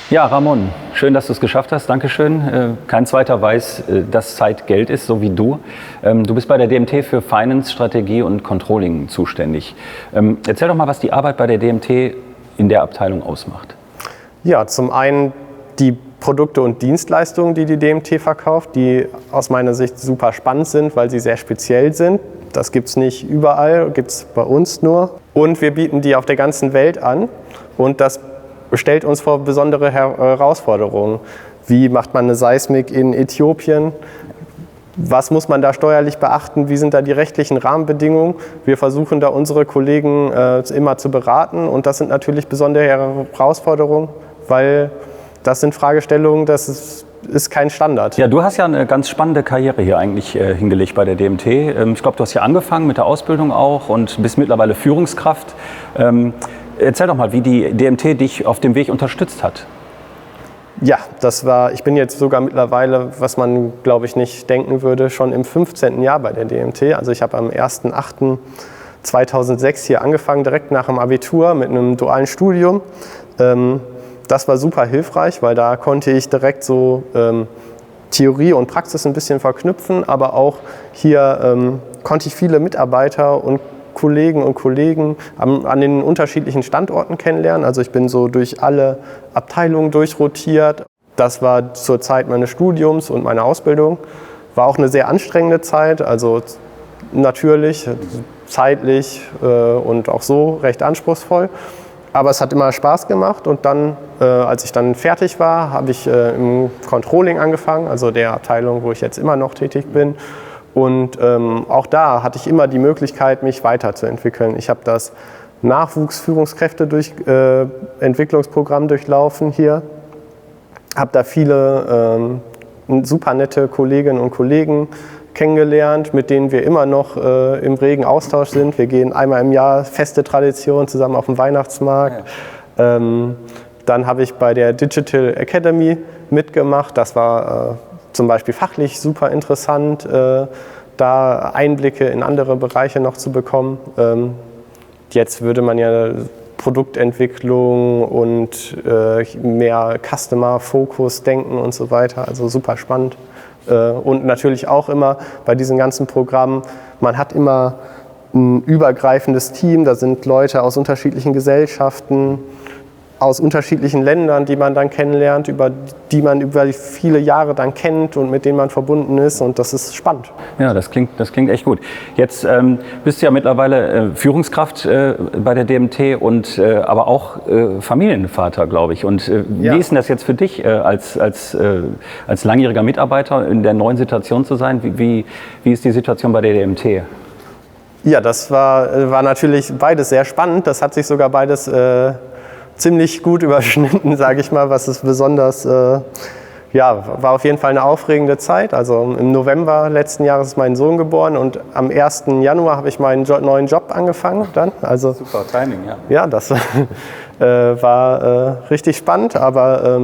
Ja, Ramon, schön, dass du es geschafft hast. Dankeschön. Kein zweiter weiß, dass Zeit Geld ist, so wie du. Du bist bei der DMT für Finance, Strategie und Controlling zuständig. Erzähl doch mal, was die Arbeit bei der DMT in der Abteilung ausmacht. Ja, zum einen die Produkte und Dienstleistungen, die die DMT verkauft, die aus meiner Sicht super spannend sind, weil sie sehr speziell sind. Das gibt es nicht überall, gibt es bei uns nur. Und wir bieten die auf der ganzen Welt an und das stellt uns vor besondere Herausforderungen. Wie macht man eine Seismik in Äthiopien? Was muss man da steuerlich beachten? Wie sind da die rechtlichen Rahmenbedingungen? Wir versuchen da unsere Kollegen immer zu beraten und das sind natürlich besondere Herausforderungen, weil das sind Fragestellungen, das ist kein Standard. Ja, du hast ja eine ganz spannende Karriere hier eigentlich hingelegt bei der DMT. Ich glaube, du hast hier angefangen mit der Ausbildung auch und bist mittlerweile Führungskraft. Erzähl doch mal, wie die DMT dich auf dem Weg unterstützt hat. Ja, ich bin jetzt sogar mittlerweile, was man glaube ich nicht denken würde, schon im 15. Jahr bei der DMT. Also ich habe am 1.8.2006 hier angefangen, direkt nach dem Abitur mit einem dualen Studium. Das war super hilfreich, weil da konnte ich direkt so Theorie und Praxis ein bisschen verknüpfen, aber auch hier konnte ich viele Mitarbeiter und Kollegen an den unterschiedlichen Standorten kennenlernen. Also ich bin so durch alle Abteilungen durchrotiert. Das war zur Zeit meines Studiums und meiner Ausbildung. War auch eine sehr anstrengende Zeit, also natürlich, zeitlich und auch so recht anspruchsvoll. Aber es hat immer Spaß gemacht und dann, als ich dann fertig war, habe ich im Controlling angefangen, also der Abteilung, wo ich jetzt immer noch tätig bin. Und auch da hatte ich immer die Möglichkeit, mich weiterzuentwickeln. Ich habe das Nachwuchsführungskräfte-Entwicklungsprogramm durchlaufen hier, habe da viele super nette Kolleginnen und Kollegen kennengelernt, mit denen wir immer noch im regen Austausch sind. Wir gehen einmal im Jahr, feste Tradition, zusammen auf den Weihnachtsmarkt. Ja. Dann habe ich bei der Digital Academy mitgemacht. Das war zum Beispiel fachlich super interessant, da Einblicke in andere Bereiche noch zu bekommen. Jetzt würde man ja Produktentwicklung und mehr Customer-Fokus denken und so weiter, also super spannend. Und natürlich auch immer bei diesen ganzen Programmen, man hat immer ein übergreifendes Team, da sind Leute aus unterschiedlichen Gesellschaften, aus unterschiedlichen Ländern, die man dann kennenlernt, die man über viele Jahre dann kennt und mit denen man verbunden ist und das ist spannend. Ja, das klingt echt gut. Jetzt bist du ja mittlerweile Führungskraft bei der DMT und aber auch Familienvater, glaube ich. Und Ja. Wie ist denn das jetzt für dich als langjähriger Mitarbeiter in der neuen Situation zu sein? Wie ist die Situation bei der DMT? Ja, das war natürlich beides sehr spannend. Das hat sich sogar beides ziemlich gut überschnitten, sage ich mal, was es besonders, war auf jeden Fall eine aufregende Zeit. Also im November letzten Jahres ist mein Sohn geboren und am 1. Januar habe ich meinen neuen Job angefangen dann. Also, super Timing, ja. Ja, das war richtig spannend, aber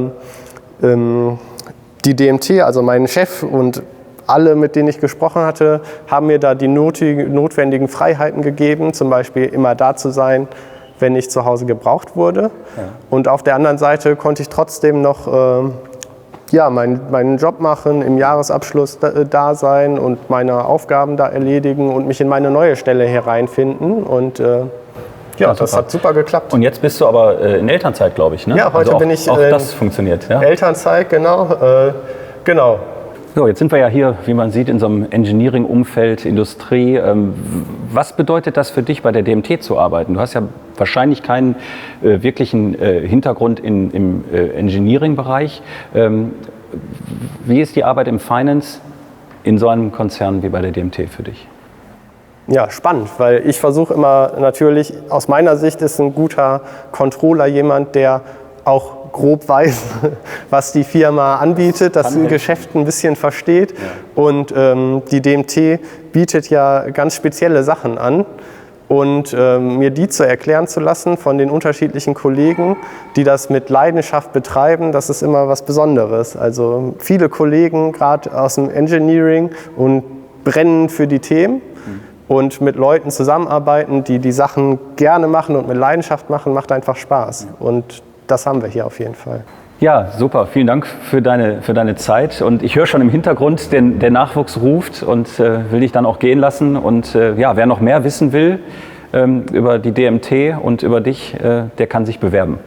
die DMT, also mein Chef und alle, mit denen ich gesprochen hatte, haben mir da die notwendigen Freiheiten gegeben, zum Beispiel immer da zu sein, wenn ich zu Hause gebraucht wurde. Ja. Und auf der anderen Seite konnte ich trotzdem noch meinen Job machen, im Jahresabschluss da sein und meine Aufgaben da erledigen und mich in meine neue Stelle hereinfinden. Und das hat super geklappt. Und jetzt bist du aber in Elternzeit, glaube ich, ne? Ja, heute bin ich auch das funktioniert, ja? Elternzeit, genau. Genau. So, jetzt sind wir ja hier, wie man sieht, in so einem Engineering-Umfeld, Industrie. Was bedeutet das für dich, bei der DMT zu arbeiten? Du hast ja wahrscheinlich keinen wirklichen Hintergrund im Engineering-Bereich. Wie ist die Arbeit im Finance in so einem Konzern wie bei der DMT für dich? Ja, spannend, weil ich versuche immer natürlich, aus meiner Sicht ist ein guter Controller jemand, der auch grob weiß, was die Firma anbietet, das Geschäft ein bisschen versteht. Ja. Und die DMT bietet ja ganz spezielle Sachen an. Und mir die zu erklären zu lassen von den unterschiedlichen Kollegen, die das mit Leidenschaft betreiben, das ist immer was Besonderes. Also viele Kollegen, gerade aus dem Engineering, und brennen für die Themen. Und mit Leuten zusammenarbeiten, die die Sachen gerne machen und mit Leidenschaft machen, macht einfach Spaß. Und das haben wir hier auf jeden Fall. Ja, super. Vielen Dank für deine Zeit. Und ich höre schon im Hintergrund, der Nachwuchs ruft und will dich dann auch gehen lassen. Und ja, wer noch mehr wissen will über die DMT und über dich, der kann sich bewerben.